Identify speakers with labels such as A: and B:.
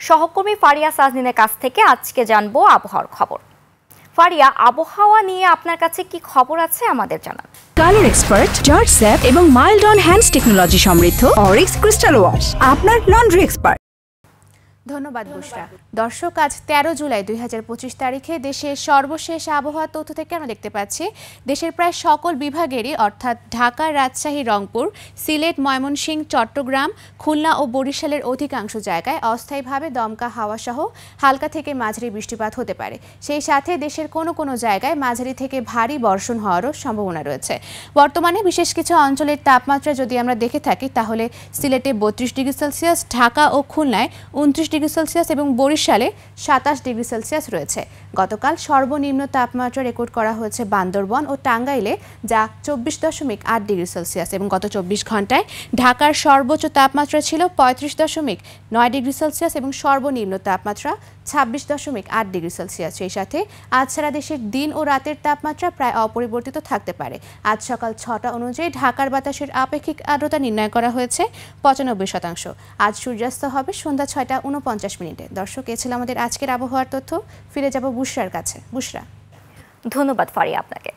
A: সহকর্মী ফারিয়া সাজনিনের কাছ থেকে আজকে জানবো আবহাওয়ার খবর। ফারিয়া, আবহাওয়া নিয়ে আপনার কাছে কি খবর আছে আমাদের জানান।
B: কালার এক্সপার্ট, জর্জ স্যাপ এবং মাইল্ড অন হ্যান্ডস টেকনোলজি সমৃদ্ধ অরিক্স ক্রিস্টাল ওয়াশ আপনার লন্ড্রি এক্সপার্ট।
C: ধন্যবাদ বুশরা। দর্শক, আজ 13 জুলাই 2025 তারিখে দেশের সর্বশেষ আবহাওয়া তথ্য থেকে আমরা দেখতে পাচ্ছি দেশের প্রায় সকল বিভাগেরই অর্থাৎ ঢাকা, রাজশাহী, রংপুর, সিলেট, ময়মনসিংহ, চট্টগ্রাম, খুলনা ও বরিশালের অধিকাংশ জায়গায় অস্থায়ীভাবে দমকা হাওয়া সহ হালকা থেকে মাঝারি বৃষ্টিপাত হতে পারে। সেই সাথে দেশের কোনো কোনো জায়গায় মাঝারি থেকে ভারী বর্ষণ হওয়ারও সম্ভাবনা রয়েছে। বর্তমানে বিশেষ কিছু অঞ্চলের তাপমাত্রা যদি আমরা দেখে থাকি তাহলে সিলেটে 32 ডিগ্রি সেলসিয়াস, ঢাকা ও খুলনায় 29 ডিগ্রি সেলসিয়াস এবং বরিশালে 27 ডিগ্রি সেলসিয়াস রয়েছে। গতকাল সর্বনিম্ন তাপমাত্রা রেকর্ড করা হয়েছে বান্দরবন ও টাঙ্গাইলে, যা 24.8 ডিগ্রি সেলসিয়াস এবং গত 24 ঘন্টায় ঢাকার সর্বোচ্চ তাপমাত্রা ছিল 35.9 ডিগ্রি সেলসিয়াস এবং সর্বনিম্ন তাপমাত্রা 26.8 ডিগ্রি সেলসিয়াস। সেই সাথে আজ সারা দেশের দিন ও রাতের তাপমাত্রা প্রায় অপরিবর্তিত থাকতে পারে। আজ সকাল 6টা অনুযায়ী ঢাকার বাতাসের আপেক্ষিক আর্দ্রতা নির্ণয় করা হয়েছে 95%। আজ সূর্যাস্ত হবে সন্ধ্যা 6টা 49 মিনিটে। দর্শক, এ ছিল আমাদের আজকের আবহাওয়ার তথ্য। ফিরে যাব বুশরার কাছে। বুশরা।
A: ধন্যবাদ ফারিয়া আপনাকে।